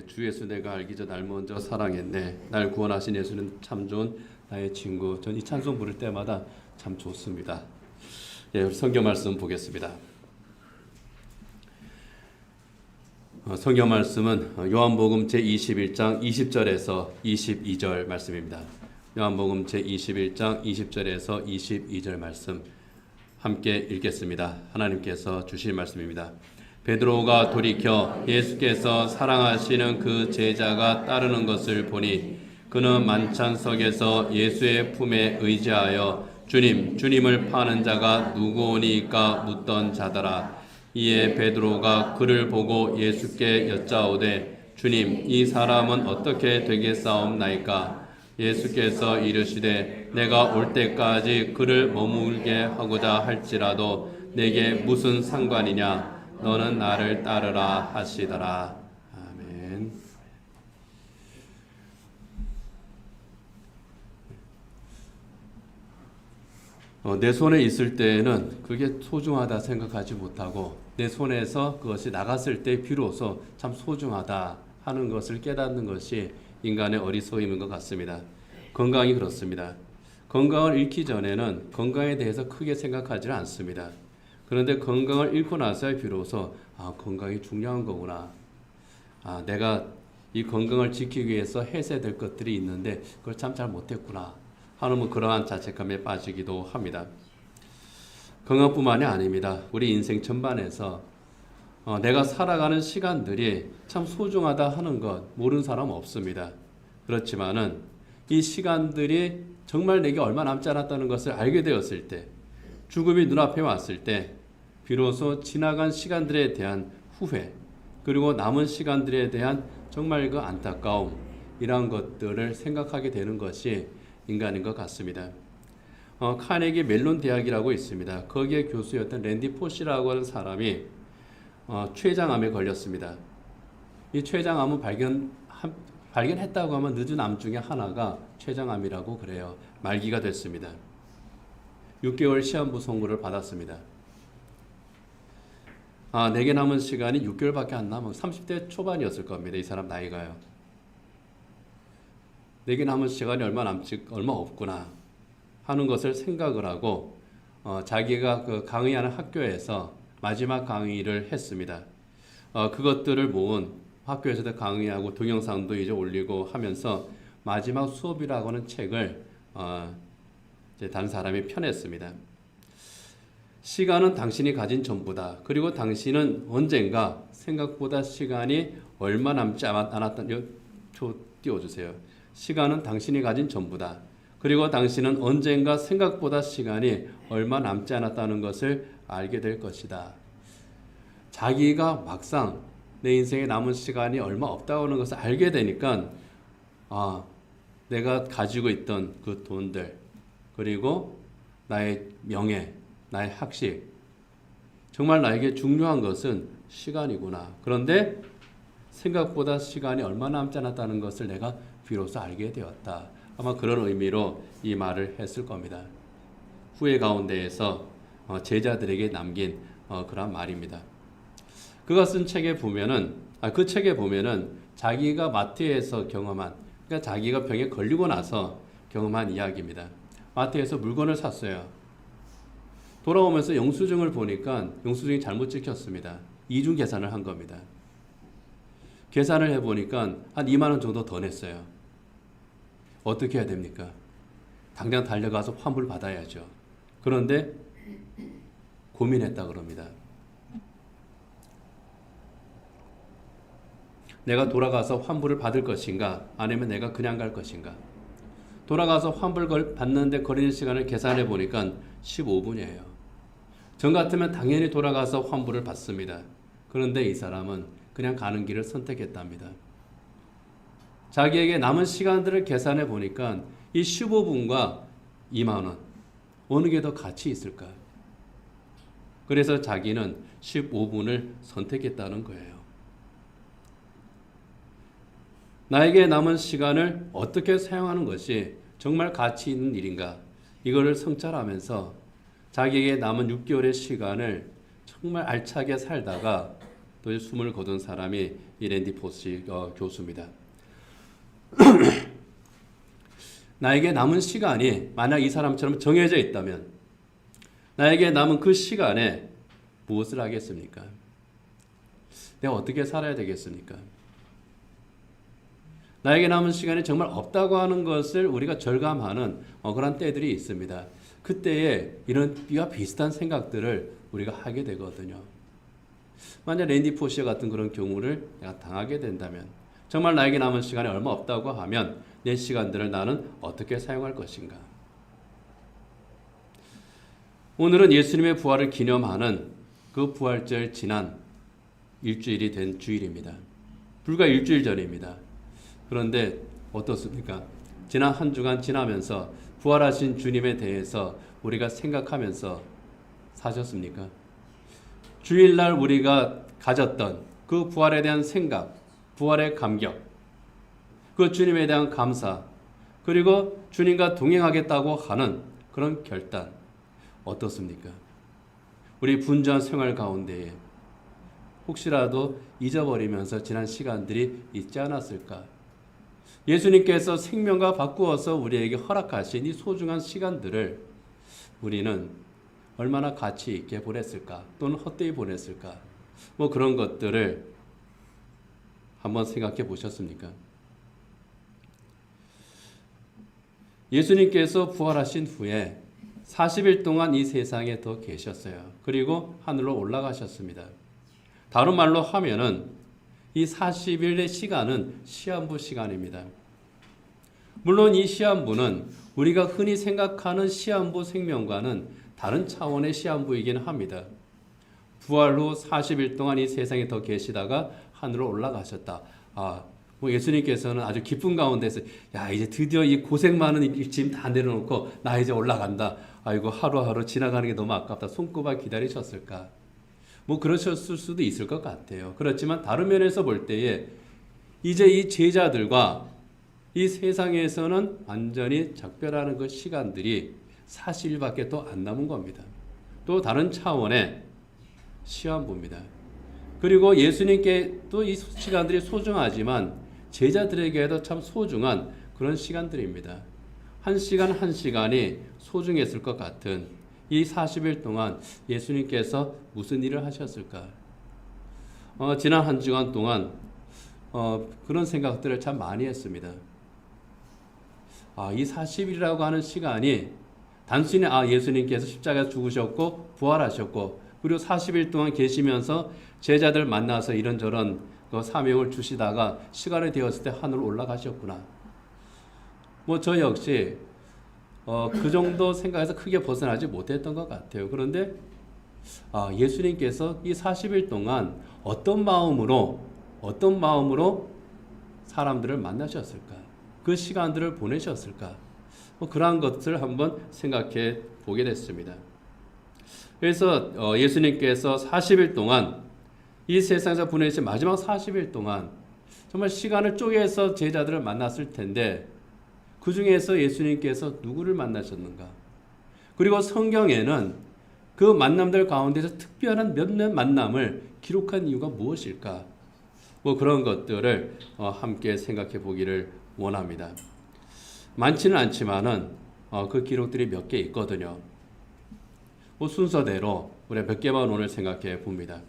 주 예수 내가 알기 전 날 먼저 사랑했네. 날 구원하신 예수는 참 좋은 나의 친구. 전 이 찬송 부를 때마다 참 좋습니다. 우리 성경 말씀 보겠습니다. 성경 말씀은 요한복음 제21장 20절에서 22절 말씀입니다. 요한복음 제21장 20절에서 22절 말씀 함께 읽겠습니다. 하나님께서 주실 말씀입니다. 베드로가 돌이켜 예수께서 사랑하시는 그 제자가 따르는 것을 보니 그는 만찬석에서 예수의 품에 의지하여 주님을 파는 자가 누구오니까 묻던 자더라. 이에 베드로가 그를 보고 예수께 여짜오되 주님, 이 사람은 어떻게 되겠사옵나이까? 예수께서 이르시되 내가 올 때까지 그를 머물게 하고자 할지라도 내게 무슨 상관이냐? 너는 나를 따르라 하시더라. 아멘. 내 손에 있을 때에는 그게 소중하다 생각하지 못하고 내 손에서 그것이 나갔을 때 비로소 참 소중하다 하는 것을 깨닫는 것이 인간의 어리석음인 것 같습니다. 건강이 그렇습니다. 건강을 잃기 전에는 건강에 대해서 크게 생각하지는 않습니다. 그런데 건강을 잃고 나서야 비로소 건강이 중요한 거구나. 내가 이 건강을 지키기 위해서 해서야 될 것들이 있는데 그걸 참 잘 못했구나 하는 그러한 자책감에 빠지기도 합니다. 건강뿐만이 아닙니다. 우리 인생 전반에서 내가 살아가는 시간들이 참 소중하다 하는 것 모르는 사람 없습니다. 그렇지만은 이 시간들이 정말 내게 얼마 남지 않았다는 것을 알게 되었을 때, 죽음이 눈앞에 왔을 때 비로소 지나간 시간들에 대한 후회, 그리고 남은 시간들에 대한 정말 그 안타까움, 이러한 것들을 생각하게 되는 것이 인간인 것 같습니다. 카네기 멜론 대학이라고 있습니다. 거기에 교수였던 랜디 포시라고 하는 사람이 췌장암에 걸렸습니다. 이 췌장암은 발견했다고 하면 늦은 암 중에 하나가 췌장암이라고 그래요. 말기가 됐습니다. 6개월 시한부 선고를 받았습니다. 내게 남은 시간이 6개월밖에 안 남은 30대 초반이었을 겁니다. 이 사람 나이가요. 내게 남은 시간이 얼마 없구나 하는 것을 생각을 하고 자기가 그 강의하는 학교에서 마지막 강의를 했습니다. 그것들을 모은 학교에서도 강의하고 동영상도 이제 올리고 하면서 마지막 수업이라고 하는 책을 이제 다른 사람이 펴냈습니다. 시간은 당신이 가진 전부다. 그리고 당신은 언젠가 생각보다 시간이 얼마 남지 않았다는 띄워주세요. 시간은 당신이 가진 전부다. 그리고 당신은 언젠가 생각보다 시간이 얼마 남지 않았다는 것을 알게 될 것이다. 자기가 막상 내 인생에 남은 시간이 얼마 없다고 하는 것을 알게 되니까 내가 가지고 있던 그 돈들, 그리고 나의 명예, 나의 학식, 정말 나에게 중요한 것은 시간이구나. 그런데 생각보다 시간이 얼마 남지 않았다는 것을 내가 비로소 알게 되었다. 아마 그런 의미로 이 말을 했을 겁니다. 후회 가운데에서 제자들에게 남긴 그런 말입니다. 그가 쓴 책에 보면은 그 책에 보면은 자기가 마트에서 경험한, 그러니까 자기가 병에 걸리고 나서 경험한 이야기입니다. 마트에서 물건을 샀어요. 돌아오면서 영수증을 보니까 영수증이 잘못 찍혔습니다. 이중 계산을 한 겁니다. 계산을 해보니까 한 2만 원 정도 더 냈어요. 어떻게 해야 됩니까? 당장 달려가서 환불 받아야죠. 그런데 고민했다 그럽니다. 내가 돌아가서 환불을 받을 것인가, 아니면 내가 그냥 갈 것인가. 돌아가서 환불 받는데 걸리는 시간을 계산해 보니까 15분이에요. 전 같으면 당연히 돌아가서 환불을 받습니다. 그런데 이 사람은 그냥 가는 길을 선택했답니다. 자기에게 남은 시간들을 계산해 보니까 이 15분과 2만 원, 어느 게 더 가치 있을까? 그래서 자기는 15분을 선택했다는 거예요. 나에게 남은 시간을 어떻게 사용하는 것이 정말 가치 있는 일인가? 이거를 성찰하면서 자기에게 남은 6개월의 시간을 정말 알차게 살다가 또 숨을 거둔 사람이 이 랜디 포시 교수입니다. 나에게 남은 시간이 만약 이 사람처럼 정해져 있다면 나에게 남은 그 시간에 무엇을 하겠습니까? 내가 어떻게 살아야 되겠습니까? 나에게 남은 시간이 정말 없다고 하는 것을 우리가 절감하는 그런 때들이 있습니다. 그때에 이런 이와 비슷한 생각들을 우리가 하게 되거든요. 만약 랜디 포시어 같은 그런 경우를 내가 당하게 된다면 정말 나에게 남은 시간이 얼마 없다고 하면 내 시간들을 나는 어떻게 사용할 것인가? 오늘은 예수님의 부활을 기념하는 그 부활절 지난 일주일이 된 주일입니다. 불과 일주일 전입니다. 그런데 어떻습니까? 지난 한 주간 지나면서 부활하신 주님에 대해서 우리가 생각하면서 사셨습니까? 주일날 우리가 가졌던 그 부활에 대한 생각, 부활의 감격, 그 주님에 대한 감사, 그리고 주님과 동행하겠다고 하는 그런 결단 어떻습니까? 우리 분주한 생활 가운데에 혹시라도 잊어버리면서 지난 시간들이 있지 않았을까? 예수님께서 생명과 바꾸어서 우리에게 허락하신 이 소중한 시간들을 우리는 얼마나 가치 있게 보냈을까? 또는 헛되이 보냈을까? 뭐 그런 것들을 한번 생각해 보셨습니까? 예수님께서 부활하신 후에 40일 동안 이 세상에 더 계셨어요. 그리고 하늘로 올라가셨습니다. 다른 말로 하면은 이 40일의 시간은 시한부 시간입니다. 물론 이 시한부는 우리가 흔히 생각하는 시한부 생명과는 다른 차원의 시한부이긴 합니다. 부활 후 40일 동안 이 세상에 더 계시다가 하늘로 올라가셨다. 예수님께서는 아주 기쁜 가운데서 이제 드디어 이 고생 많은 짐 다 내려놓고 나 이제 올라간다. 아이고 하루하루 지나가는 게 너무 아깝다. 손꼽아 기다리셨을까? 그러셨을 수도 있을 것 같아요. 그렇지만 다른 면에서 볼 때에 이제 이 제자들과 이 세상에서는 완전히 작별하는 그 시간들이 40일밖에 또 안 남은 겁니다. 또 다른 차원의 시한부입니다. 그리고 예수님께 또 이 시간들이 소중하지만 제자들에게도 참 소중한 그런 시간들입니다. 한 시간 한 시간이 소중했을 것 같은 이 40일 동안 예수님께서 무슨 일을 하셨을까? 지난 한 주간 동안 그런 생각들을 참 많이 했습니다. 이 40일이라고 하는 시간이 단순히 예수님께서 십자가에 죽으셨고 부활하셨고 그리고 40일 동안 계시면서 제자들 만나서 이런저런 사명을 주시다가 시간이 되었을 때 하늘로 올라가셨구나. 저 역시 그 정도 생각에서 크게 벗어나지 못했던 것 같아요. 그런데 예수님께서 이 40일 동안 어떤 마음으로 사람들을 만나셨을까? 그 시간들을 보내셨을까? 그러한 것을 한번 생각해 보게 됐습니다. 그래서 예수님께서 40일 동안 이 세상에서 보내신 마지막 40일 동안 정말 시간을 쪼개서 제자들을 만났을 텐데 그 중에서 예수님께서 누구를 만나셨는가? 그리고 성경에는 그 만남들 가운데서 특별한 몇몇 만남을 기록한 이유가 무엇일까? 그런 것들을 함께 생각해 보기를 원합니다. 많지는 않지만은 그 기록들이 몇 개 있거든요. 순서대로 우리 몇 개만 오늘 생각해 봅니다.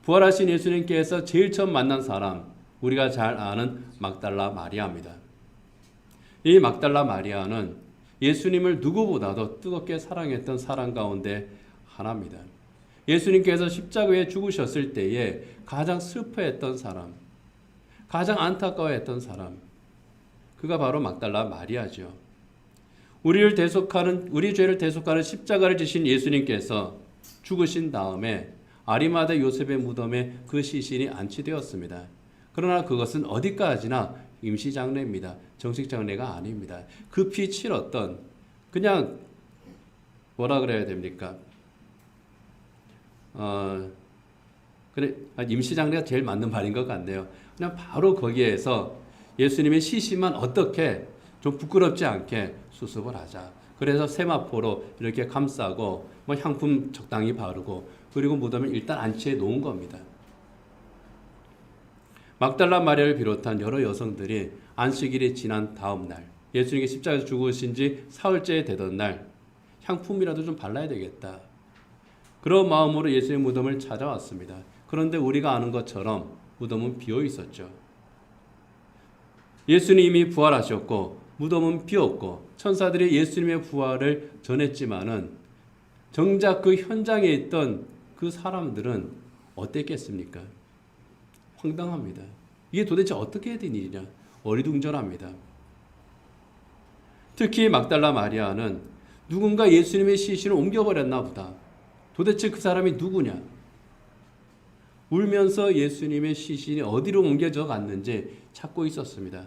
부활하신 예수님께서 제일 처음 만난 사람, 우리가 잘 아는 막달라 마리아입니다. 이 막달라 마리아는 예수님을 누구보다도 뜨겁게 사랑했던 사람 가운데 하나입니다. 예수님께서 십자가에 죽으셨을 때에 가장 슬퍼했던 사람, 가장 안타까워했던 사람, 그가 바로 막달라 마리아죠. 우리 죄를 대속하는 십자가를 지신 예수님께서 죽으신 다음에 아리마다 요셉의 무덤에 그 시신이 안치되었습니다. 그러나 그것은 어디까지나 임시장례입니다. 정식 장례가 아닙니다. 급히 치렀던 그냥 뭐라 그래야 됩니까? 임시장례가 제일 맞는 말인 것 같네요. 그냥 바로 거기에서 예수님의 시신만 어떻게 좀 부끄럽지 않게 수습을 하자. 그래서 세마포로 이렇게 감싸고 향품 적당히 바르고 그리고 무덤을 일단 안치해 놓은 겁니다. 막달라 마리아를 비롯한 여러 여성들이 안식일이 지난 다음 날, 예수님께 십자가에서 죽으신 지 사흘째 되던 날, 향품이라도 좀 발라야 되겠다. 그런 마음으로 예수의 무덤을 찾아왔습니다. 그런데 우리가 아는 것처럼 무덤은 비어 있었죠. 예수님이 부활하셨고 무덤은 비었고 천사들이 예수님의 부활을 전했지만은 정작 그 현장에 있던 그 사람들은 어땠겠습니까? 황당합니다. 이게 도대체 어떻게 된 일이냐? 어리둥절합니다. 특히 막달라 마리아는 누군가 예수님의 시신을 옮겨버렸나 보다. 도대체 그 사람이 누구냐? 울면서 예수님의 시신이 어디로 옮겨져 갔는지 찾고 있었습니다.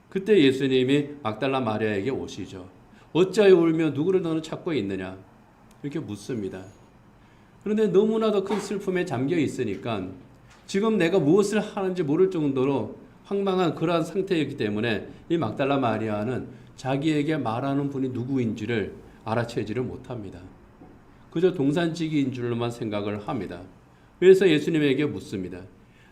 그때 예수님이 막달라 마리아에게 오시죠. 어찌하여 울며 누구를 너는 찾고 있느냐? 이렇게 묻습니다. 그런데 너무나도 큰 슬픔에 잠겨 있으니까 지금 내가 무엇을 하는지 모를 정도로 황망한 그러한 상태였기 때문에 이 막달라 마리아는 자기에게 말하는 분이 누구인지를 알아채지를 못합니다. 그저 동산지기인 줄로만 생각을 합니다. 그래서 예수님에게 묻습니다.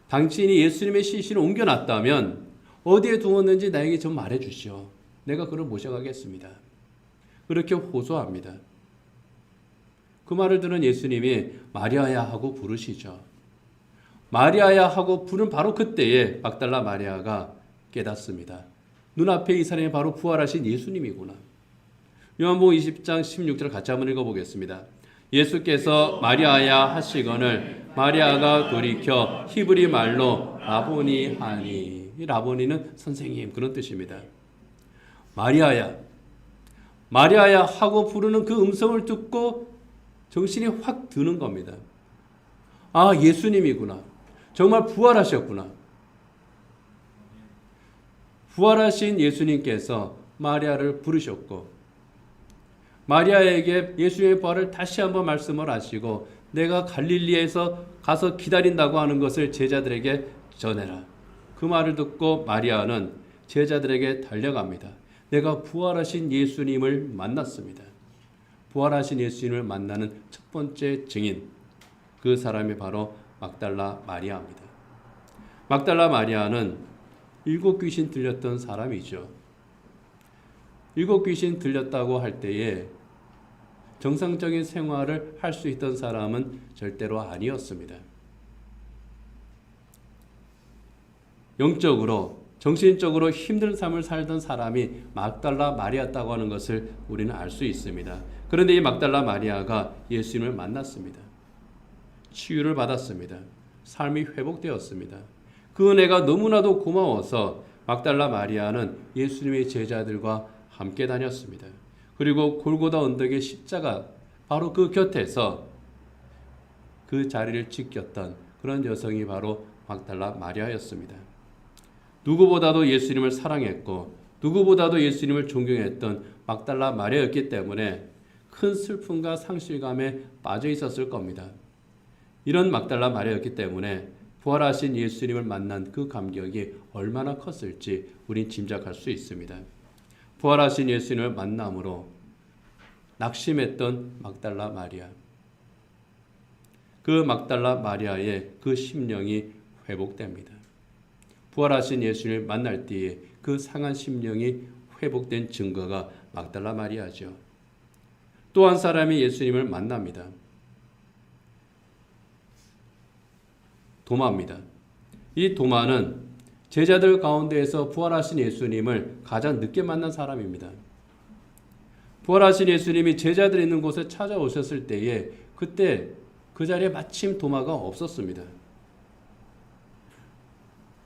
당신이 예수님의 시신을 옮겨놨다면 어디에 두었는지 나에게 좀 말해주시오. 내가 그를 모셔가겠습니다. 그렇게 호소합니다. 그 말을 들은 예수님이 마리아야 하고 부르시죠. 마리아야 하고 부른 바로 그때에 막달라 마리아가 깨닫습니다. 눈앞에 이 사람이 바로 부활하신 예수님이구나. 요한복음 20장 16절 같이 한번 읽어보겠습니다. 예수께서 마리아야 하시거늘 마리아가 돌이켜 히브리 말로 라보니 하니. 이 라보니는 선생님 그런 뜻입니다. 마리아야 하고 부르는 그 음성을 듣고 정신이 확 드는 겁니다. 아, 예수님이구나. 정말 부활하셨구나. 부활하신 예수님께서 마리아를 부르셨고 마리아에게 예수님의 부활을 다시 한번 말씀을 하시고 내가 갈릴리에서 가서 기다린다고 하는 것을 제자들에게 전해라. 그 말을 듣고 마리아는 제자들에게 달려갑니다. 내가 부활하신 예수님을 만났습니다. 부활하신 예수님을 만나는 첫 번째 증인, 그 사람이 바로 막달라 마리아입니다. 막달라 마리아는 7 귀신 들렸던 사람이죠. 7 귀신 들렸다고 할 때에 정상적인 생활을 할 수 있던 사람은 절대로 아니었습니다. 영적으로, 정신적으로 힘든 삶을 살던 사람이 막달라 마리아였다고 하는 것을 우리는 알 수 있습니다. 그런데 이 막달라 마리아가 예수님을 만났습니다. 치유를 받았습니다. 삶이 회복되었습니다. 그 은혜가 너무나도 고마워서 막달라 마리아는 예수님의 제자들과 함께 다녔습니다. 그리고 골고다 언덕의 십자가 바로 그 곁에서 그 자리를 지켰던 그런 여성이 바로 막달라 마리아였습니다. 누구보다도 예수님을 사랑했고 누구보다도 예수님을 존경했던 막달라 마리아였기 때문에 큰 슬픔과 상실감에 빠져 있었을 겁니다. 이런 막달라 마리아였기 때문에 부활하신 예수님을 만난 그 감격이 얼마나 컸을지 우린 짐작할 수 있습니다. 부활하신 예수님을 만남으로 낙심했던 막달라 마리아, 그 막달라 마리아의 그 심령이 회복됩니다. 부활하신 예수님을 만날 때에 그 상한 심령이 회복된 증거가 막달라 마리아죠. 또 한 사람이 예수님을 만납니다. 도마입니다. 이 도마는 제자들 가운데에서 부활하신 예수님을 가장 늦게 만난 사람입니다. 부활하신 예수님이 제자들이 있는 곳에 찾아오셨을 때에 그때 그 자리에 마침 도마가 없었습니다.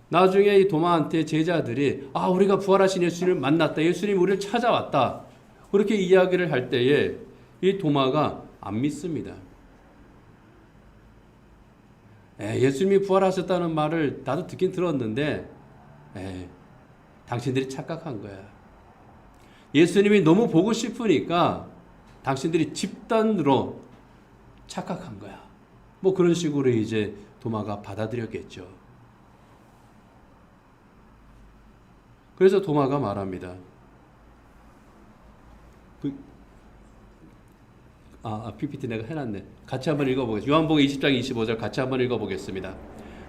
나중에 이 도마한테 제자들이 우리가 부활하신 예수님을 만났다. 예수님이 우리를 찾아왔다. 그렇게 이야기를 할 때에 이 도마가 안 믿습니다. 예수님이 부활하셨다는 말을 나도 듣긴 들었는데 당신들이 착각한 거야. 예수님이 너무 보고 싶으니까 당신들이 집단으로 착각한 거야. 뭐 그런 식으로 이제 도마가 받아들였겠죠. 그래서 도마가 말합니다. PPT 내가 해놨네. 같이 한번 읽어보겠습니다. 요한복음 20장 25절 같이 한번 읽어보겠습니다.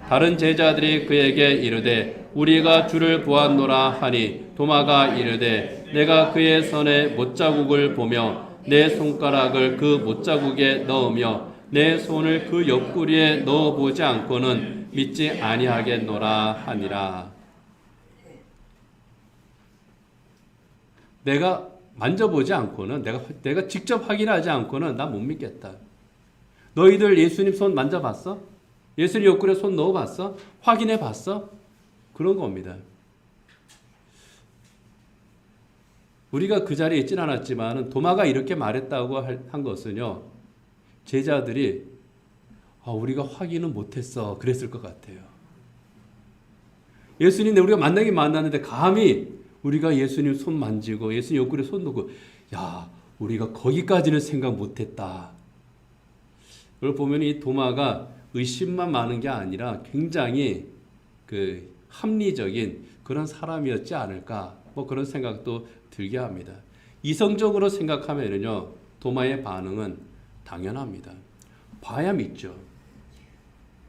다른 제자들이 그에게 이르되 우리가 주를 보았노라 하니 도마가 이르되 내가 그의 손에 못자국을 보며 내 손가락을 그 못자국에 넣으며 내 손을 그 옆구리에 넣어보지 않고는 믿지 아니하겠노라 하니라. 내가 만져보지 않고는 내가 직접 확인하지 않고는 나 못 믿겠다. 너희들 예수님 손 만져봤어? 예수님 옆구리에 손 넣어봤어? 확인해봤어? 그런 겁니다. 우리가 그 자리에 있진 않았지만 도마가 이렇게 말했다고 한 것은요, 제자들이 우리가 확인은 못했어 그랬을 것 같아요. 예수님 우리가 만나긴 만났는데 감히 우리가 예수님 손 만지고 예수님 옆구리에 손 놓고 야 우리가 거기까지는 생각 못했다. 그걸 보면 이 도마가 의심만 많은 게 아니라 굉장히 그 합리적인 그런 사람이었지 않을까 뭐 그런 생각도 들게 합니다. 이성적으로 생각하면은요 도마의 반응은 당연합니다. 봐야 믿죠.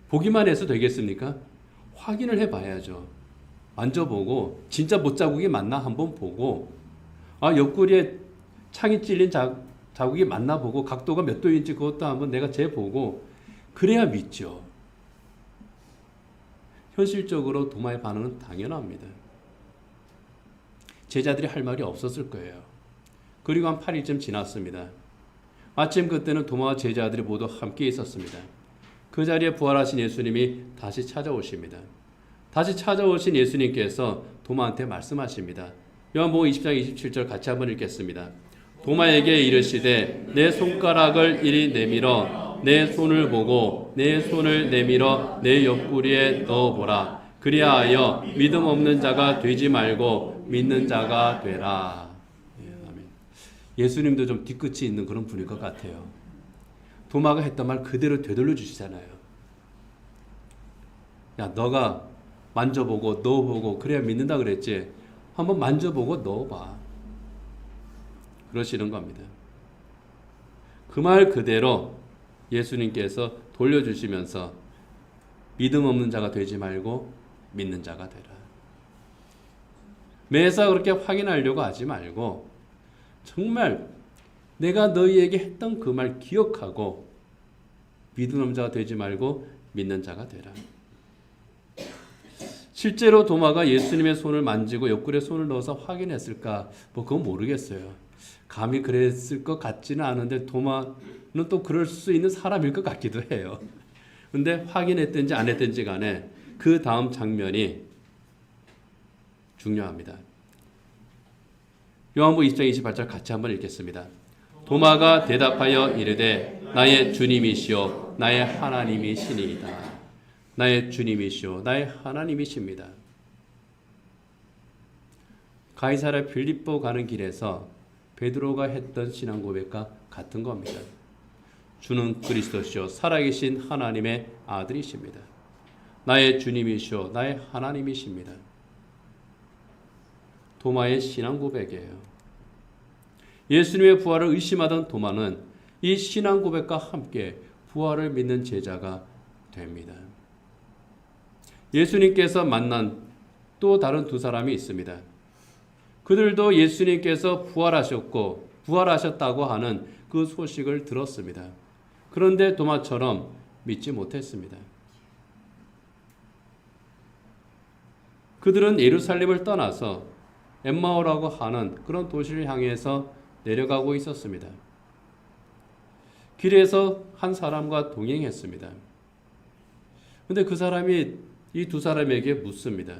보기만 해서 되겠습니까? 확인을 해봐야죠. 만져보고 진짜 못자국이 맞나 한번 보고 옆구리에 창이 찔린 자국이 맞나 보고 각도가 몇 도인지 그것도 한번 내가 재보고 그래야 믿죠. 현실적으로 도마의 반응은 당연합니다. 제자들이 할 말이 없었을 거예요. 그리고 한 8일쯤 지났습니다. 마침 그때는 도마와 제자들이 모두 함께 있었습니다. 그 자리에 부활하신 예수님이 다시 찾아오십니다. 다시 찾아오신 예수님께서 도마한테 말씀하십니다. 요한복음 20장 27절 같이 한번 읽겠습니다. 도마에게 이르시되 내 손가락을 이리 내밀어 내 손을 보고 내 손을 내밀어 내 옆구리에 넣어보라. 그리하여 믿음 없는 자가 되지 말고 믿는 자가 되라. 아멘. 예수님도 좀 뒤끝이 있는 그런 분일 것 같아요. 도마가 했던 말 그대로 되돌려 주시잖아요. 야 너가 만져보고 넣어보고 그래야 믿는다 그랬지. 한번 만져보고 넣어봐. 그러시는 겁니다. 그 말 그대로 예수님께서 돌려주시면서 믿음 없는 자가 되지 말고 믿는 자가 되라. 매사 그렇게 확인하려고 하지 말고 정말 내가 너희에게 했던 그 말 기억하고 믿음 없는 자가 되지 말고 믿는 자가 되라. 실제로 도마가 예수님의 손을 만지고 옆구리에 손을 넣어서 확인했을까? 뭐 그건 모르겠어요. 감히 그랬을 것 같지는 않은데 도마는 또 그럴 수 있는 사람일 것 같기도 해요. 근데 확인했든지 안 했든지 간에 그 다음 장면이 중요합니다. 요한복음 20장 28절 같이 한번 읽겠습니다. 도마가 대답하여 이르되 나의 주님이시오 나의 하나님이시니이다. 나의 주님이시오 나의 하나님이십니다. 가이사랴 빌립보 가는 길에서 베드로가 했던 신앙 고백과 같은 겁니다. 주는 그리스도시요 살아계신 하나님의 아들이십니다. 나의 주님이시오 나의 하나님이십니다. 도마의 신앙 고백이에요. 예수님의 부활을 의심하던 도마는 이 신앙 고백과 함께 부활을 믿는 제자가 됩니다. 예수님께서 만난 또 다른 두 사람이 있습니다. 그들도 예수님께서 부활하셨다고 하는 그 소식을 들었습니다. 그런데 도마처럼 믿지 못했습니다. 그들은 예루살렘을 떠나서 엠마오라고 하는 그런 도시를 향해서 내려가고 있었습니다. 길에서 한 사람과 동행했습니다. 그런데 그 사람이 이 두 사람에게 묻습니다.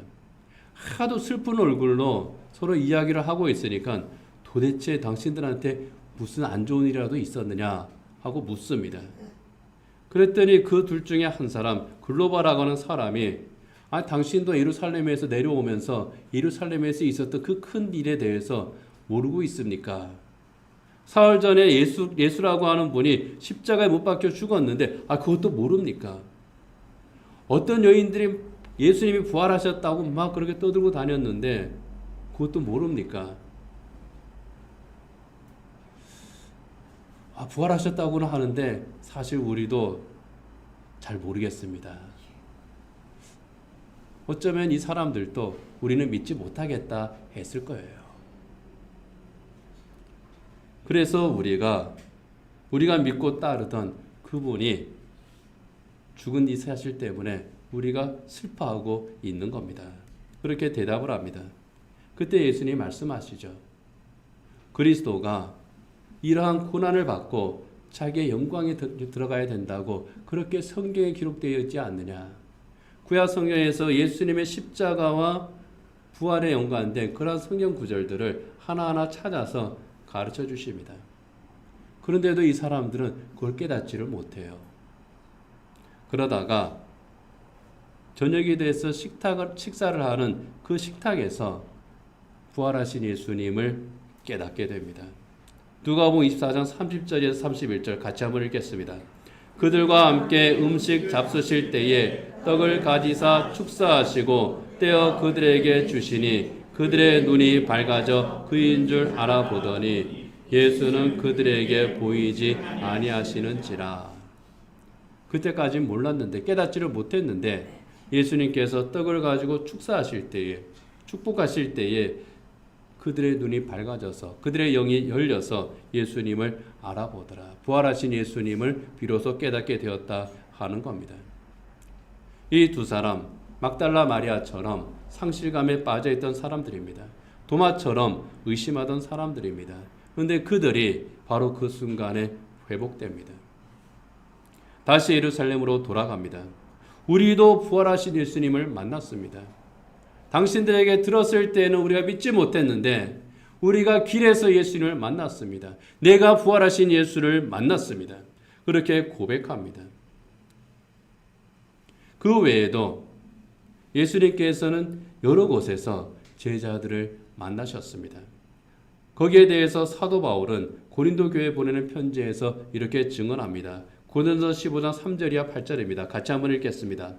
하도 슬픈 얼굴로 서로 이야기를 하고 있으니까 도대체 당신들한테 무슨 안 좋은 일이라도 있었느냐 하고 묻습니다. 그랬더니 그 둘 중에 한 사람, 글로바라고 하는 사람이 당신도 예루살렘에서 내려오면서 예루살렘에서 있었던 그 큰 일에 대해서 모르고 있습니까? 사흘 전에 예수라고 하는 분이 십자가에 못 박혀 죽었는데 그것도 모릅니까? 어떤 여인들이 예수님이 부활하셨다고 막 그렇게 떠들고 다녔는데 그것도 모릅니까? 부활하셨다고는 하는데 사실 우리도 잘 모르겠습니다. 어쩌면 이 사람들도 우리는 믿지 못하겠다 했을 거예요. 그래서 우리가 믿고 따르던 그분이 죽은 이 사실 때문에 우리가 슬퍼하고 있는 겁니다. 그렇게 대답을 합니다. 그때 예수님이 말씀하시죠. 그리스도가 이러한 고난을 받고 자기의 영광에 들어가야 된다고 그렇게 성경에 기록되어 있지 않느냐. 구약 성경에서 예수님의 십자가와 부활에 연관된 그런 성경 구절들을 하나하나 찾아서 가르쳐 주십니다. 그런데도 이 사람들은 그걸 깨닫지를 못해요. 그러다가 저녁이 돼서 식사를 하는 그 식탁에서 부활하신 예수님을 깨닫게 됩니다. 누가복음 24장 30절에서 31절 같이 한번 읽겠습니다. 그들과 함께 음식 잡수실 때에 떡을 가지사 축사하시고 떼어 그들에게 주시니 그들의 눈이 밝아져 그인 줄 알아보더니 예수는 그들에게 보이지 아니하시는지라. 그때까지는 몰랐는데 깨닫지를 못했는데 예수님께서 떡을 가지고 축사하실 때에 축복하실 때에 그들의 눈이 밝아져서 그들의 영이 열려서 예수님을 알아보더라. 부활하신 예수님을 비로소 깨닫게 되었다 하는 겁니다. 이 두 사람 막달라 마리아처럼 상실감에 빠져있던 사람들입니다. 도마처럼 의심하던 사람들입니다. 그런데 그들이 바로 그 순간에 회복됩니다. 다시 예루살렘으로 돌아갑니다. 우리도 부활하신 예수님을 만났습니다. 당신들에게 들었을 때는 우리가 믿지 못했는데 우리가 길에서 예수님을 만났습니다. 내가 부활하신 예수를 만났습니다. 그렇게 고백합니다. 그 외에도 예수님께서는 여러 곳에서 제자들을 만나셨습니다. 거기에 대해서 사도 바울은 고린도 교회에 보내는 편지에서 이렇게 증언합니다. 고린도서 15장 3절이야 8절입니다. 같이 한번 읽겠습니다.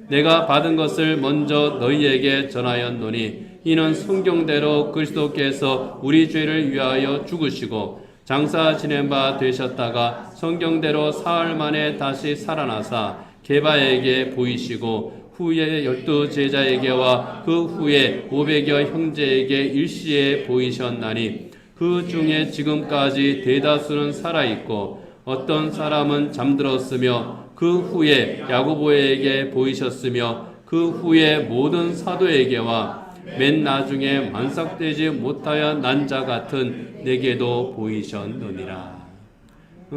내가 받은 것을 먼저 너희에게 전하였노니 이는 성경대로 그리스도께서 우리 죄를 위하여 죽으시고 장사 지낸 바 되셨다가 성경대로 사흘 만에 다시 살아나사 게바에게 보이시고 후에 12 제자에게와 그 후에 500여 형제에게 일시에 보이셨나니 그 중에 지금까지 대다수는 살아있고 어떤 사람은 잠들었으며 그 후에 야고보에게 보이셨으며 그 후에 모든 사도에게와 맨 나중에 만삭되지 못하여 난 자 같은 내게도 보이셨느니라.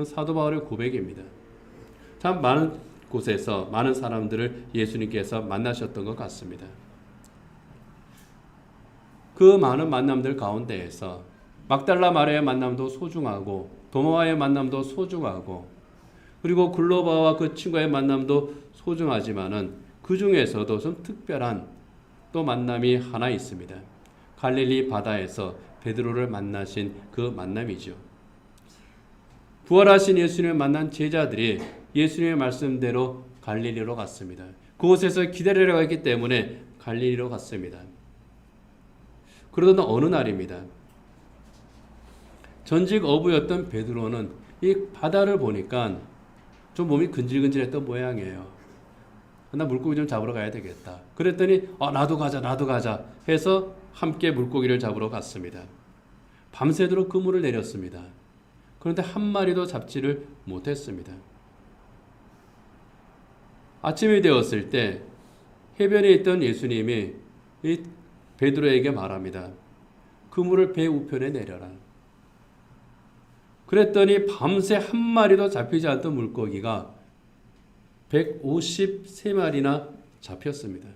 사도 바울의 고백입니다. 참 많은 곳에서 많은 사람들을 예수님께서 만나셨던 것 같습니다. 그 많은 만남들 가운데에서 막달라 마리아의 만남도 소중하고 도마와의 만남도 소중하고 그리고 글로바와 그 친구의 만남도 소중하지만은 그 중에서도 좀 특별한 또 만남이 하나 있습니다. 갈릴리 바다에서 베드로를 만나신 그 만남이죠. 부활하신 예수님을 만난 제자들이 예수님의 말씀대로 갈릴리로 갔습니다. 그곳에서 기다리러 갔기 때문에 갈릴리로 갔습니다. 그러던 어느 날입니다. 전직 어부였던 베드로는 이 바다를 보니까 좀 몸이 근질근질했던 모양이에요. 나 물고기 좀 잡으러 가야 되겠다. 그랬더니 나도 가자 해서 함께 물고기를 잡으러 갔습니다. 밤새도록 그물을 내렸습니다. 그런데 한 마리도 잡지를 못했습니다. 아침이 되었을 때 해변에 있던 예수님이 이 베드로에게 말합니다. 그물을 배 우편에 내려라. 그랬더니 밤새 한 마리도 잡히지 않던 물고기가 153마리나 잡혔습니다.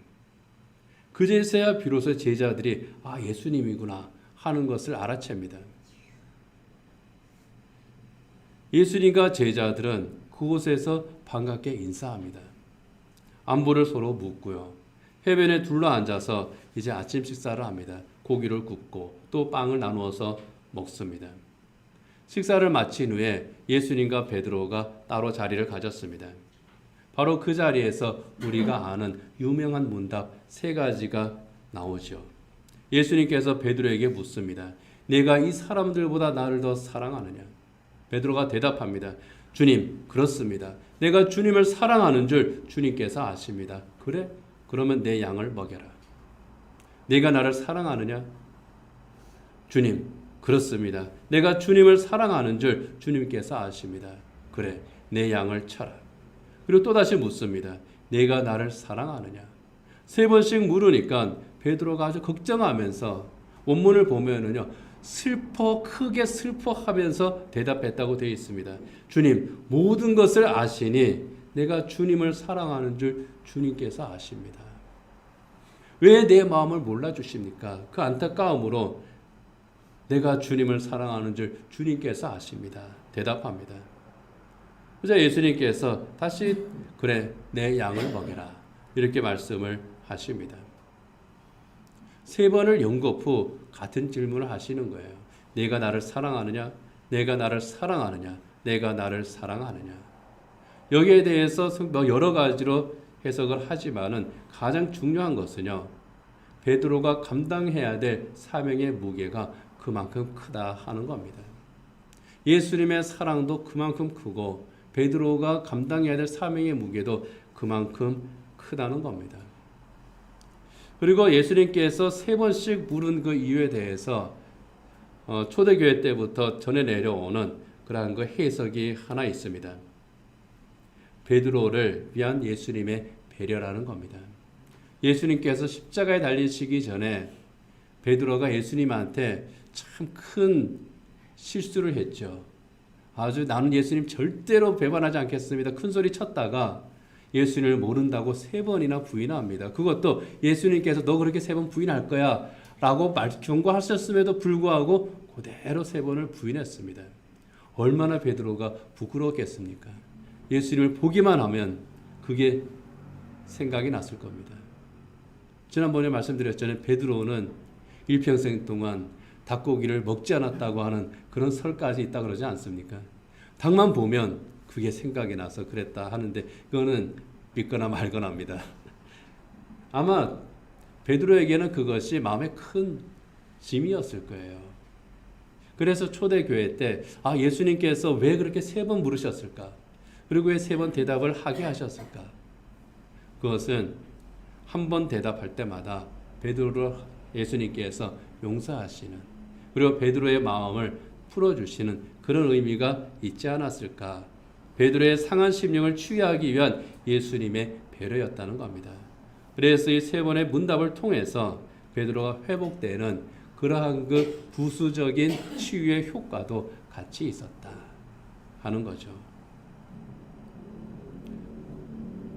그제서야 비로소 제자들이 예수님이구나 하는 것을 알아챕니다. 예수님과 제자들은 그곳에서 반갑게 인사합니다. 안부를 서로 묻고요. 해변에 둘러앉아서 이제 아침 식사를 합니다. 고기를 굽고 또 빵을 나누어서 먹습니다. 식사를 마친 후에 예수님과 베드로가 따로 자리를 가졌습니다. 바로 그 자리에서 우리가 아는 유명한 문답 3가지가 나오죠. 예수님께서 베드로에게 묻습니다. 내가 이 사람들보다 나를 더 사랑하느냐? 베드로가 대답합니다. 주님, 그렇습니다. 내가 주님을 사랑하는 줄 주님께서 아십니다. 그래? 그러면 내 양을 먹여라. 네가 나를 사랑하느냐? 주님, 그렇습니다. 내가 주님을 사랑하는 줄 주님께서 아십니다. 그래, 내 양을 쳐라. 그리고 또다시 묻습니다. 네가 나를 사랑하느냐? 3번씩 물으니까 베드로가 아주 걱정하면서 원문을 보면은요, 크게 슬퍼하면서 대답했다고 되어 있습니다. 주님, 모든 것을 아시니 내가 주님을 사랑하는 줄 주님께서 아십니다. 왜 내 마음을 몰라주십니까? 그 안타까움으로 내가 주님을 사랑하는 줄 주님께서 아십니다. 대답합니다. 그래서 예수님께서 다시 그래, 내 양을 먹여라. 이렇게 말씀을 하십니다. 3번을 연거푸 후 같은 질문을 하시는 거예요. 네가 나를 사랑하느냐? 내가 나를 사랑하느냐? 내가 나를 사랑하느냐? 여기에 대해서 여러 가지로 해석을 하지만은 가장 중요한 것은요, 베드로가 감당해야 될 사명의 무게가 그만큼 크다 하는 겁니다. 예수님의 사랑도 그만큼 크고 베드로가 감당해야 될 사명의 무게도 그만큼 크다는 겁니다. 그리고 예수님께서 3번씩 물은 그 이유에 대해서 초대교회 때부터 전해 내려오는 그러한 그 해석이 하나 있습니다. 베드로를 위한 예수님의 배려라는 겁니다. 예수님께서 십자가에 달리시기 전에 베드로가 예수님한테 참 큰 실수를 했죠. 아주 나는 예수님 절대로 배반하지 않겠습니다. 큰 소리 쳤다가 예수님을 모른다고 3번이나 부인합니다. 그것도 예수님께서 너 그렇게 3번 부인할 거야 라고 경고하셨음에도 불구하고 그대로 3번을 부인했습니다. 얼마나 베드로가 부끄러웠겠습니까? 예수님을 보기만 하면 그게 생각이 났을 겁니다. 지난번에 말씀드렸잖아요. 베드로는 일평생 동안 닭고기를 먹지 않았다고 하는 그런 설까지 있다 그러지 않습니까? 닭만 보면 그게 생각이 나서 그랬다 하는데 그거는 믿거나 말거나입니다. 아마 베드로에게는 그것이 마음에 큰 짐이었을 거예요. 그래서 초대교회 때 예수님께서 왜 그렇게 3번 물으셨을까? 그리고 왜 3번 대답을 하게 하셨을까? 그것은 한 번 대답할 때마다 베드로를 예수님께서 용서하시는, 그리고 베드로의 마음을 풀어주시는 그런 의미가 있지 않았을까? 베드로의 상한 심령을 치유하기 위한 예수님의 배려였다는 겁니다. 그래서 이 3번의 문답을 통해서 베드로가 회복되는 그러한 그 부수적인 치유의 효과도 같이 있었다 하는 거죠.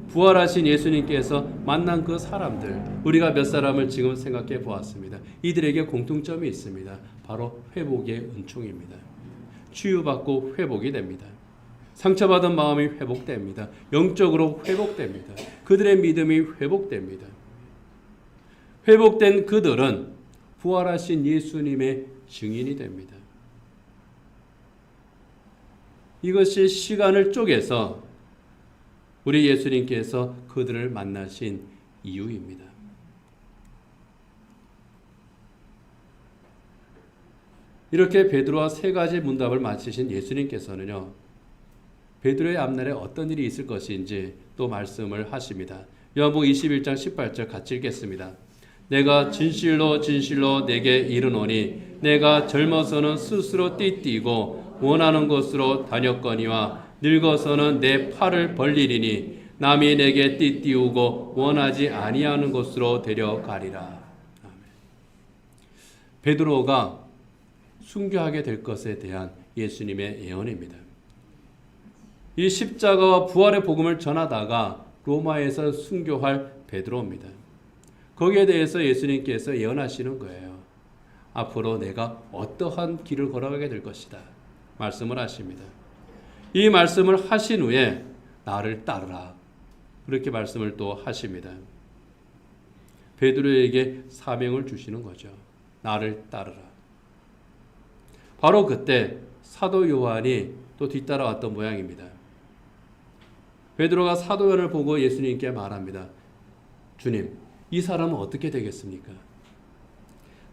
부활하신 예수님께서 만난 그 사람들, 우리가 몇 사람을 지금 생각해 보았습니다. 이들에게 공통점이 있습니다. 바로 회복의 은총입니다. 치유받고 회복이 됩니다. 상처받은 마음이 회복됩니다. 영적으로 회복됩니다. 그들의 믿음이 회복됩니다. 회복된 그들은 부활하신 예수님의 증인이 됩니다. 이것이 시간을 쪼개서 우리 예수님께서 그들을 만나신 이유입니다. 이렇게 베드로와 3가지 문답을 마치신 예수님께서는요, 베드로의 앞날에 어떤 일이 있을 것인지 또 말씀을 하십니다. 요한복음 21장 18절 같이 읽겠습니다. 내가 진실로 진실로 내게 이르노니 내가 젊어서는 스스로 띠띠고 원하는 곳으로 다녔거니와 늙어서는 내 팔을 벌리리니 남이 내게 띠띠우고 원하지 아니하는 곳으로 데려가리라. 아멘. 베드로가 순교하게 될 것에 대한 예수님의 예언입니다. 이 십자가와 부활의 복음을 전하다가 로마에서 순교할 베드로입니다. 거기에 대해서 예수님께서 예언하시는 거예요. 앞으로 내가 어떠한 길을 걸어가게 될 것이다 말씀을 하십니다. 이 말씀을 하신 후에 나를 따르라 그렇게 말씀을 또 하십니다. 베드로에게 사명을 주시는 거죠. 나를 따르라. 바로 그때 사도 요한이 또 뒤따라왔던 모양입니다. 베드로가 사도 요한을 보고 예수님께 말합니다. 주님, 이 사람은 어떻게 되겠습니까?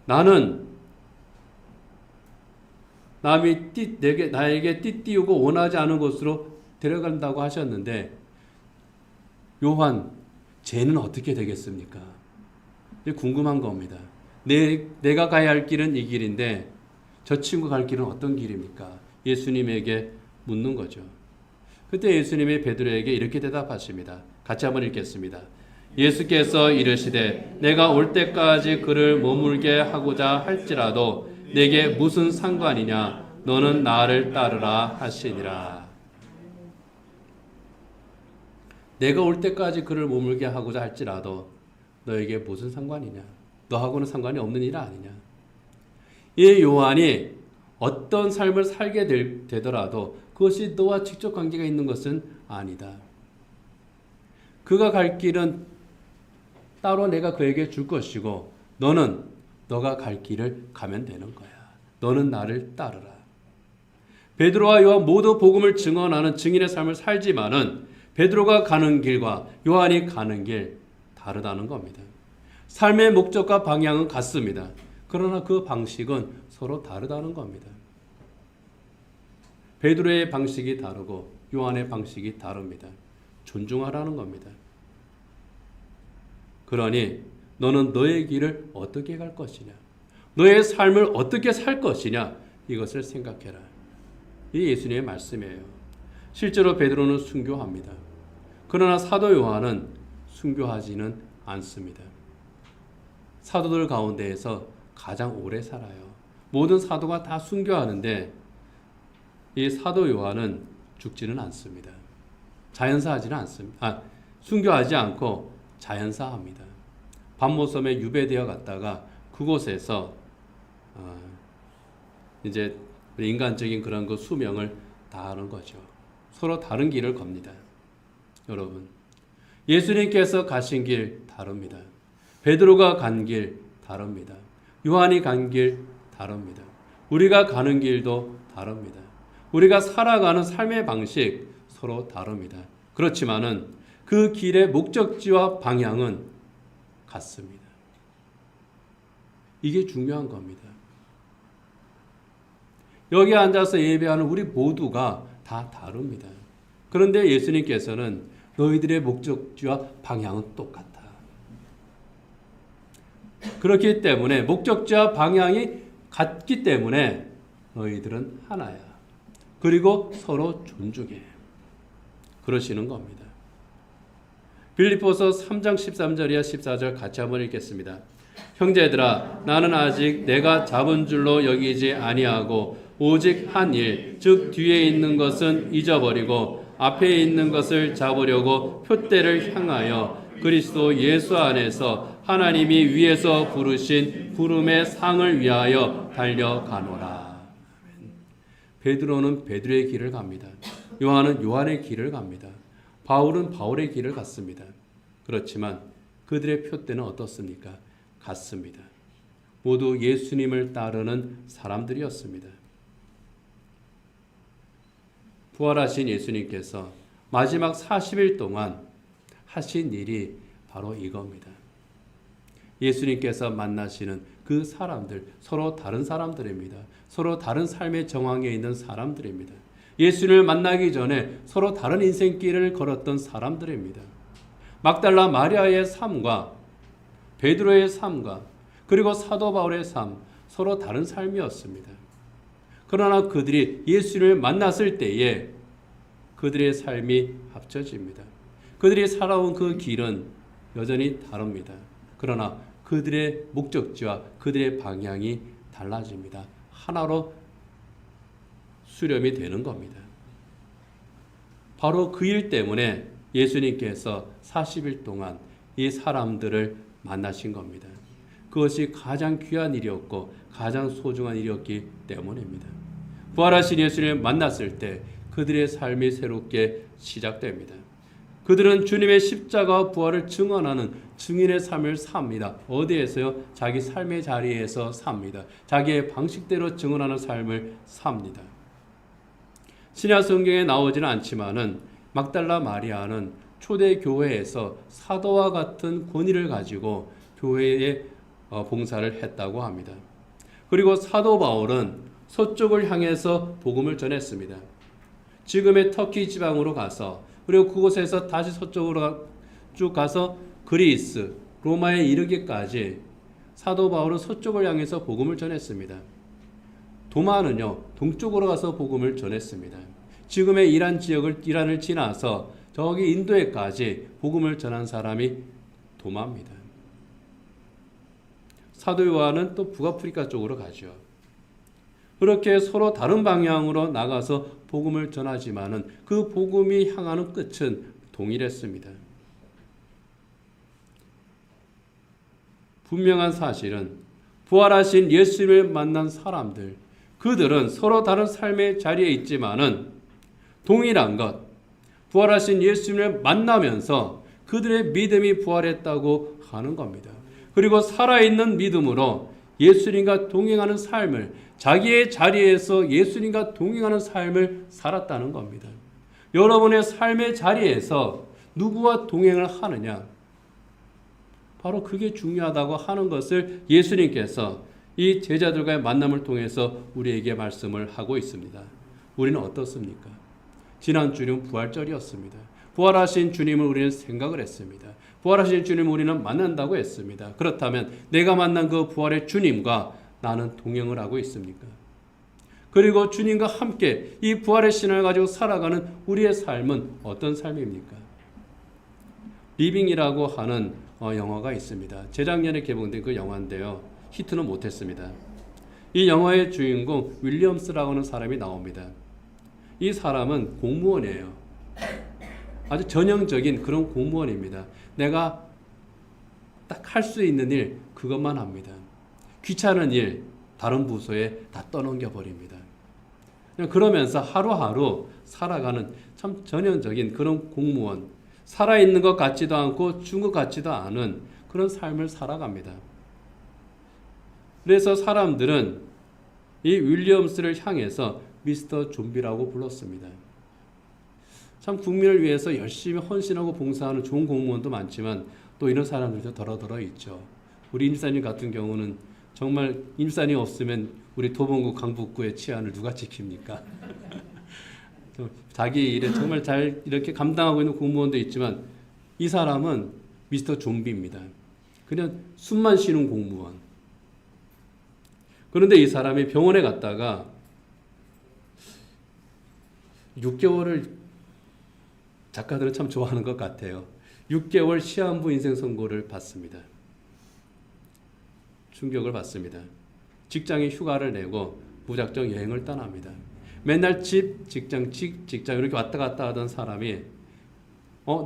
나는 남이 나에게 띠띠우고 원하지 않은 곳으로 데려간다고 하셨는데 요한 쟤는 어떻게 되겠습니까? 궁금한 겁니다. 내가 가야 할 길은 이 길인데 저 친구 갈 길은 어떤 길입니까? 예수님에게 묻는 거죠. 그때 예수님이 베드로에게 이렇게 대답하십니다. 같이 한번 읽겠습니다. 예수께서 이르시되 내가 올 때까지 그를 머물게 하고자 할지라도 내게 무슨 상관이냐? 너는 나를 따르라 하시니라. 내가 올 때까지 그를 머물게 하고자 할지라도 너에게 무슨 상관이냐? 너하고는 상관이 없는 일 아니냐? 이 요한이 어떤 삶을 살게 되더라도 그것이 너와 직접 관계가 있는 것은 아니다. 그가 갈 길은 따로 내가 그에게 줄 것이고 너는 너가 갈 길을 가면 되는 거야. 너는 나를 따르라. 베드로와 요한 모두 복음을 증언하는 증인의 삶을 살지만은 베드로가 가는 길과 요한이 가는 길 다르다는 겁니다. 삶의 목적과 방향은 같습니다. 그러나 그 방식은 서로 다르다는 겁니다. 베드로의 방식이 다르고 요한의 방식이 다릅니다. 존중하라는 겁니다. 그러니 너는 너의 길을 어떻게 갈 것이냐? 너의 삶을 어떻게 살 것이냐? 이것을 생각해라. 이 예수님의 말씀이에요. 실제로 베드로는 순교합니다. 그러나 사도 요한은 순교하지는 않습니다. 사도들 가운데에서 가장 오래 살아요. 모든 사도가 다 순교하는데 이 사도 요한은 죽지는 않습니다. 자연사하지는 않습니다. 순교하지 않고 자연사합니다. 밤모섬에 유배되어 갔다가 그곳에서 이제 인간적인 그런 그 수명을 다하는 거죠. 서로 다른 길을 겁니다. 여러분, 예수님께서 가신 길 다릅니다. 베드로가 간 길 다릅니다. 요한이 간 길 다릅니다. 우리가 가는 길도 다릅니다. 우리가 살아가는 삶의 방식 서로 다릅니다. 그렇지만은 그 길의 목적지와 방향은 같습니다. 이게 중요한 겁니다. 여기 앉아서 예배하는 우리 모두가 다 다릅니다. 그런데 예수님께서는 너희들의 목적지와 방향은 똑같다. 그렇기 때문에 목적지와 방향이 같기 때문에 너희들은 하나야. 그리고 서로 존중해. 그러시는 겁니다. 빌립보서 3장 13절이야 14절 같이 한번 읽겠습니다. 형제들아 나는 아직 내가 잡은 줄로 여기지 아니하고 오직 한 일, 즉 뒤에 있는 것은 잊어버리고 앞에 있는 것을 잡으려고 표대를 향하여 그리스도 예수 안에서 하나님이 위에서 부르신 부름의 상을 위하여 달려가노라. 베드로는 베드로의 길을 갑니다. 요한은 요한의 길을 갑니다. 바울은 바울의 길을 갔습니다. 그렇지만 그들의 표대는 어떻습니까? 같습니다. 모두 예수님을 따르는 사람들이었습니다. 부활하신 예수님께서 마지막 40일 동안 하신 일이 바로 이겁니다. 예수님께서 만나시는 그 사람들, 서로 다른 사람들입니다. 서로 다른 삶의 정황에 있는 사람들입니다. 예수님을 만나기 전에 서로 다른 인생길을 걸었던 사람들입니다. 막달라 마리아의 삶과 베드로의 삶과 그리고 사도 바울의 삶, 서로 다른 삶이었습니다. 그러나 그들이 예수님을 만났을 때에 그들의 삶이 합쳐집니다. 그들이 살아온 그 길은 여전히 다릅니다. 그러나 그들의 목적지와 그들의 방향이 달라집니다. 하나로 수렴이 되는 겁니다. 바로 그 일 때문에 예수님께서 40일 동안 이 사람들을 만나신 겁니다. 그것이 가장 귀한 일이었고 가장 소중한 일이었기 때문입니다. 부활하신 예수님을 만났을 때 그들의 삶이 새롭게 시작됩니다. 그들은 주님의 십자가와 부활을 증언하는 증인의 삶을 삽니다. 어디에서요? 자기 삶의 자리에서 삽니다. 자기의 방식대로 증언하는 삶을 삽니다. 신약 성경에 나오지는 않지만은 막달라 마리아는 초대 교회에서 사도와 같은 권위를 가지고 교회에 봉사를 했다고 합니다. 그리고 사도 바울은 서쪽을 향해서 복음을 전했습니다. 지금의 터키 지방으로 가서 그리고 그곳에서 다시 서쪽으로 쭉 가서 그리스, 로마에 이르기까지 사도 바울은 서쪽을 향해서 복음을 전했습니다. 도마는요, 동쪽으로 가서 복음을 전했습니다. 지금의 이란을 지나서 저기 인도에까지 복음을 전한 사람이 도마입니다. 사도 요한은 또 북아프리카 쪽으로 가죠. 그렇게 서로 다른 방향으로 나가서 복음을 전하지만은 그 복음이 향하는 끝은 동일했습니다. 분명한 사실은 부활하신 예수님을 만난 사람들, 그들은 서로 다른 삶의 자리에 있지만은 동일한 것, 부활하신 예수님을 만나면서 그들의 믿음이 부활했다고 하는 겁니다. 그리고 살아있는 믿음으로 예수님과 동행하는 삶을, 자기의 자리에서 예수님과 동행하는 삶을 살았다는 겁니다. 여러분의 삶의 자리에서 누구와 동행을 하느냐? 바로 그게 중요하다고 하는 것을 예수님께서 이 제자들과의 만남을 통해서 우리에게 말씀을 하고 있습니다. 우리는 어떻습니까? 지난 주일은 부활절이었습니다. 부활하신 주님을 우리는 생각을 했습니다. 부활하신 주님을 우리는 만난다고 했습니다. 그렇다면 내가 만난 그 부활의 주님과 나는 동행을 하고 있습니까? 그리고 주님과 함께 이 부활의 신앙을 가지고 살아가는 우리의 삶은 어떤 삶입니까? 리빙이라고 하는 영화가 있습니다. 재작년에 개봉된 그 영화인데요. 히트는 못했습니다. 이 영화의 주인공 윌리엄스라고 하는 사람이 나옵니다. 이 사람은 공무원이에요. 아주 전형적인 그런 공무원입니다. 내가 딱 할 수 있는 일 그것만 합니다. 귀찮은 일 다른 부서에 다 떠넘겨 버립니다. 그러면서 하루하루 살아가는 참 전형적인 그런 공무원, 살아있는 것 같지도 않고 죽은 것 같지도 않은 그런 삶을 살아갑니다. 그래서 사람들은 이 윌리엄스를 향해서 미스터 좀비라고 불렀습니다. 참 국민을 위해서 열심히 헌신하고 봉사하는 좋은 공무원도 많지만 또 이런 사람들도 더러더러 있죠. 우리 임사님 같은 경우는 정말 임사님 없으면 우리 도봉구 강북구의 치안을 누가 지킵니까? 자기 일에 정말 잘 이렇게 감당하고 있는 공무원도 있지만 이 사람은 미스터 좀비입니다. 그냥 숨만 쉬는 공무원. 그런데 이 사람이 병원에 갔다가 6개월을 작가들은 참 좋아하는 것 같아요. 6개월 시한부 인생 선고를 받습니다. 충격을 받습니다. 직장에 휴가를 내고 무작정 여행을 떠납니다. 맨날 집, 직장 이렇게 왔다 갔다 하던 사람이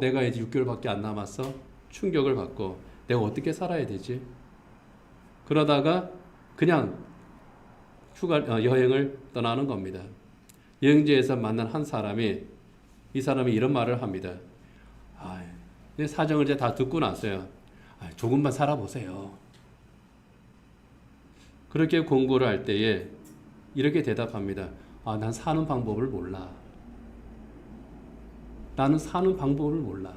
내가 이제 6개월밖에 안 남았어? 충격을 받고 내가 어떻게 살아야 되지? 그러다가 그냥 여행을 떠나는 겁니다. 여행지에서 만난 한 사람이 이 사람이 이런 말을 합니다. 내 사정을 이제 다 듣고 났어요. 조금만 살아보세요. 그렇게 권고를 할 때에 이렇게 대답합니다. 난 사는 방법을 몰라. 나는 사는 방법을 몰라.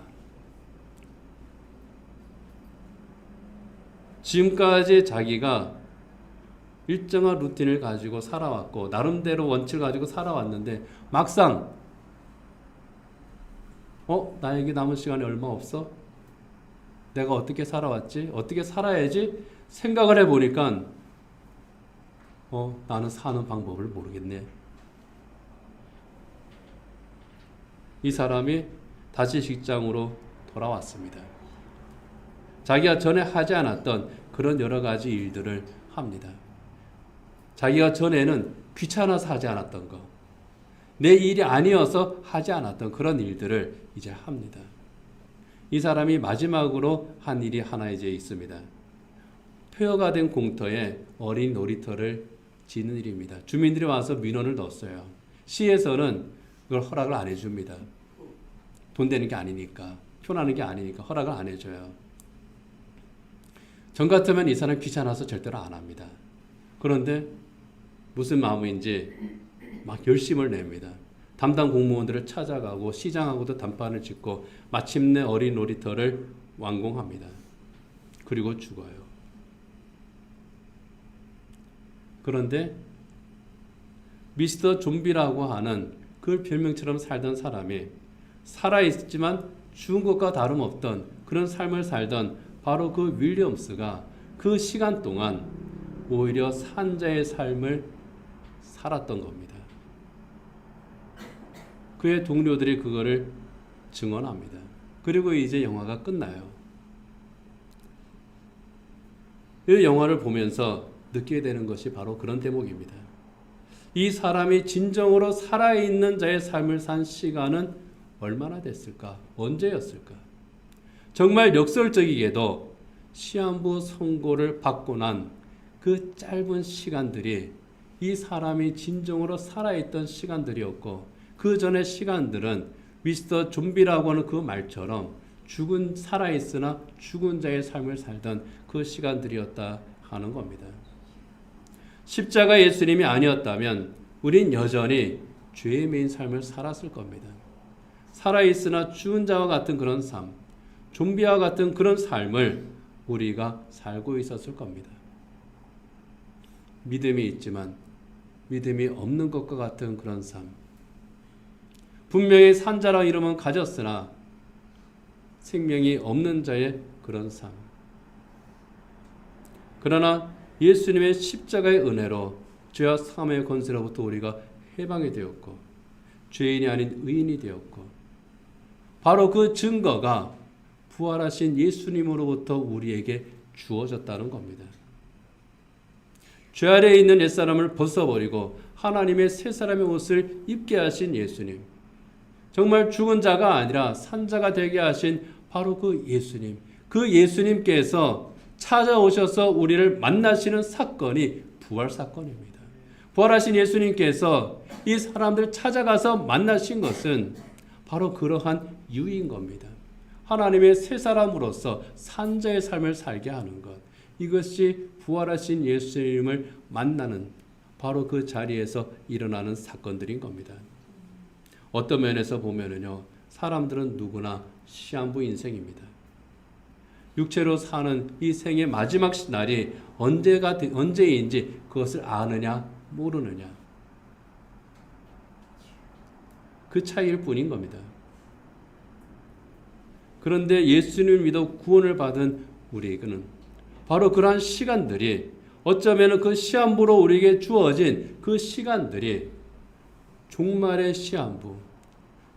지금까지 자기가 일정한 루틴을 가지고 살아왔고 나름대로 원칙을 가지고 살아왔는데 막상 나에게 남은 시간이 얼마 없어? 내가 어떻게 살아왔지? 어떻게 살아야지? 생각을 해보니까 나는 사는 방법을 모르겠네. 이 사람이 다시 직장으로 돌아왔습니다. 자기가 전에 하지 않았던 그런 여러 가지 일들을 합니다. 자기가 전에는 귀찮아서 하지 않았던 거, 내 일이 아니어서 하지 않았던 그런 일들을 이제 합니다. 이 사람이 마지막으로 한 일이 하나 이제 있습니다. 폐허가 된 공터에 어린 놀이터를 짓는 일입니다. 주민들이 와서 민원을 넣었어요. 시에서는 그걸 허락을 안 해줍니다. 돈 되는 게 아니니까, 표나는 게 아니니까 허락을 안 해줘요. 전 같으면 이 사람 귀찮아서 절대로 안 합니다. 그런데 무슨 마음인지 막 열심을 냅니다. 담당 공무원들을 찾아가고 시장하고도 담판을 짓고 마침내 어린 놀이터를 완공합니다. 그리고 죽어요. 그런데 미스터 좀비라고 하는 그 별명처럼 살던 사람이 살아있지만 죽은 것과 다름없던 그런 삶을 살던 바로 그 윌리엄스가 그 시간 동안 오히려 산자의 삶을 살았던 겁니다. 그의 동료들이 그거를 증언합니다. 그리고 이제 영화가 끝나요. 이 영화를 보면서 느끼게 되는 것이 바로 그런 대목입니다. 이 사람이 진정으로 살아있는 자의 삶을 산 시간은 얼마나 됐을까? 언제였을까? 정말 역설적이게도 시한부 선고를 받고 난 그 짧은 시간들이 이 사람이 진정으로 살아있던 시간들이었고, 그 전의 시간들은 미스터 좀비라고 하는 그 말처럼 살아있으나 죽은 자의 삶을 살던 그 시간들이었다 하는 겁니다. 십자가 예수님이 아니었다면 우린 여전히 죄의 매인 삶을 살았을 겁니다. 살아있으나 죽은 자와 같은 그런 삶, 좀비와 같은 그런 삶을 우리가 살고 있었을 겁니다. 믿음이 있지만 믿음이 없는 것과 같은 그런 삶. 분명히 산자라 이름은 가졌으나 생명이 없는 자의 그런 삶. 그러나 예수님의 십자가의 은혜로 죄와 사함의 권세로부터 우리가 해방이 되었고, 죄인이 아닌 의인이 되었고, 바로 그 증거가 부활하신 예수님으로부터 우리에게 주어졌다는 겁니다. 죄 아래에 있는 옛사람을 벗어버리고 하나님의 새 사람의 옷을 입게 하신 예수님, 정말 죽은 자가 아니라 산자가 되게 하신 바로 그 예수님, 그 예수님께서 찾아오셔서 우리를 만나시는 사건이 부활 사건입니다. 부활하신 예수님께서 이 사람들 찾아가서 만나신 것은 바로 그러한 이유인 겁니다. 하나님의 새 사람으로서 산자의 삶을 살게 하는 것, 이것이 부활하신 예수님을 만나는 바로 그 자리에서 일어나는 사건들인 겁니다. 어떤 면에서 보면은요, 사람들은 누구나 시한부 인생입니다. 육체로 사는 이 생의 마지막 날이 언제인지 그것을 아느냐 모르느냐, 그 차이일 뿐인 겁니다. 그런데 예수님을 믿어 구원을 받은 우리에게는 바로 그러한 시간들이, 어쩌면 그 시한부로 우리에게 주어진 그 시간들이 종말의 시한부,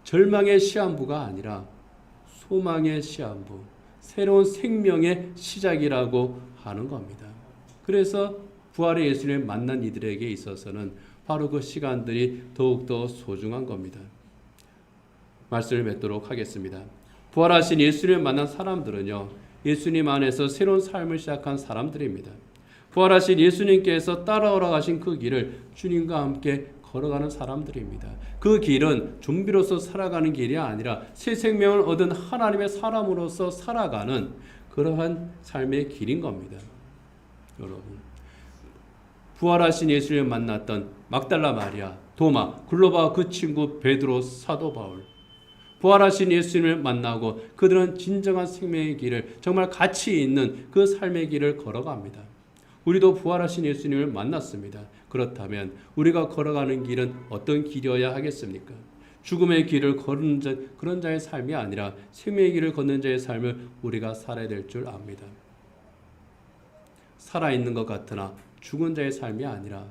절망의 시한부가 아니라 소망의 시한부, 새로운 생명의 시작이라고 하는 겁니다. 그래서 부활의 예수님을 만난 이들에게 있어서는 바로 그 시간들이 더욱더 소중한 겁니다. 말씀을 맺도록 하겠습니다. 부활하신 예수님을 만난 사람들은요, 예수님 안에서 새로운 삶을 시작한 사람들입니다. 부활하신 예수님께서 따라오라 하신 그 길을 주님과 함께 걸어가는 사람들입니다. 그 길은 좀비로서 살아가는 길이 아니라 새 생명을 얻은 하나님의 사람으로서 살아가는 그러한 삶의 길인 겁니다. 여러분, 부활하신 예수님을 만났던 막달라 마리아, 도마, 글로바와 그 친구 베드로, 사도 바울, 부활하신 예수님을 만나고 그들은 진정한 생명의 길을, 정말 가치 있는 그 삶의 길을 걸어갑니다. 우리도 부활하신 예수님을 만났습니다. 그렇다면 우리가 걸어가는 길은 어떤 길이어야 하겠습니까? 죽음의 길을 걷는 그런 자의 삶이 아니라 생명의 길을 걷는 자의 삶을 우리가 살아야 될 줄 압니다. 살아있는 것 같으나 죽은 자의 삶이 아니라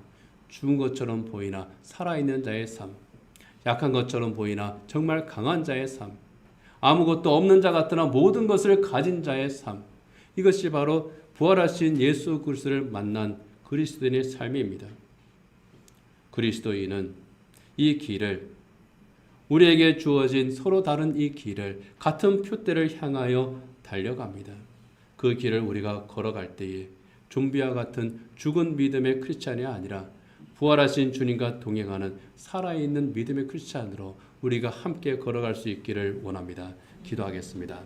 죽은 것처럼 보이나 살아있는 자의 삶, 약한 것처럼 보이나 정말 강한 자의 삶, 아무것도 없는 자 같으나 모든 것을 가진 자의 삶, 이것이 바로 부활하신 예수 그리스도를 만난 그리스도인의 삶입니다. 그리스도인은 이 길을, 우리에게 주어진 서로 다른 이 길을, 같은 표대를 향하여 달려갑니다. 그 길을 우리가 걸어갈 때에 좀비와 같은 죽은 믿음의 크리스찬이 아니라 부활하신 주님과 동행하는 살아있는 믿음의 크리스찬으로 우리가 함께 걸어갈 수 있기를 원합니다. 기도하겠습니다.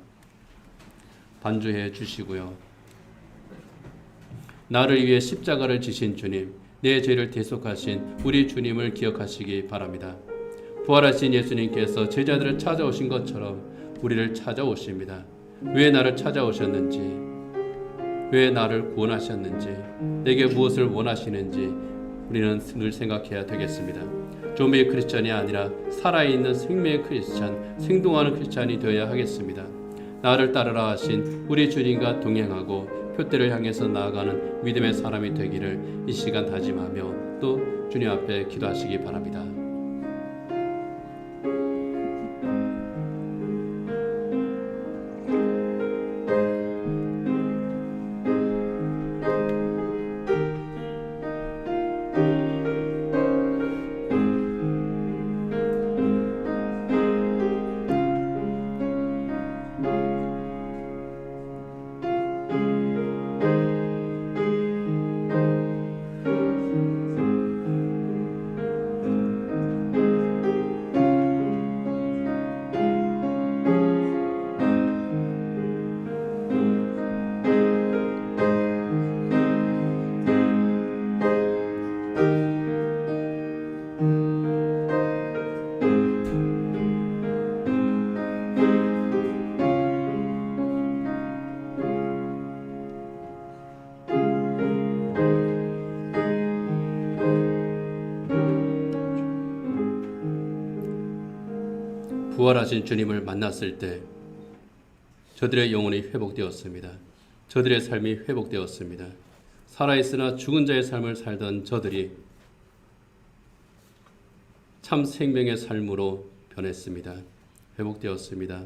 반주해 주시고요. 나를 위해 십자가를 지신 주님, 내 죄를 대속하신 우리 주님을 기억하시기 바랍니다. 부활하신 예수님께서 제자들을 찾아오신 것처럼 우리를 찾아오십니다. 왜 나를 찾아오셨는지, 왜 나를 구원하셨는지, 내게 무엇을 원하시는지 우리는 늘 생각해야 되겠습니다. 좀비 크리스찬이 아니라 살아있는 생명의 크리스찬, 생동하는 크리스찬이 되어야 하겠습니다. 나를 따르라 하신 우리 주님과 동행하고 표대를 향해서 나아가는 믿음의 사람이 되기를 이 시간 다짐하며 또 주님 앞에 기도하시기 바랍니다. 부활하신 주님을 만났을 때 저들의 영혼이 회복되었습니다. 저들의 삶이 회복되었습니다. 살아있으나 죽은 자의 삶을 살던 저들이 참 생명의 삶으로 변했습니다. 회복되었습니다.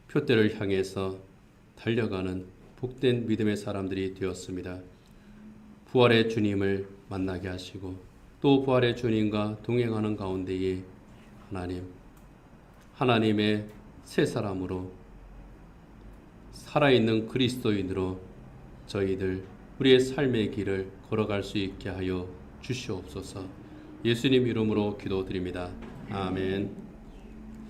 표대를 향해서 달려가는 복된 믿음의 사람들이 되었습니다. 부활의 주님을 만나게 하시고 또 부활의 주님과 동행하는 가운데에 하나님의 새 사람으로 살아있는 그리스도인으로 저희들 우리의 삶의 길을 걸어갈 수 있게 하여 주시옵소서. 예수님 이름으로 기도드립니다. 아멘.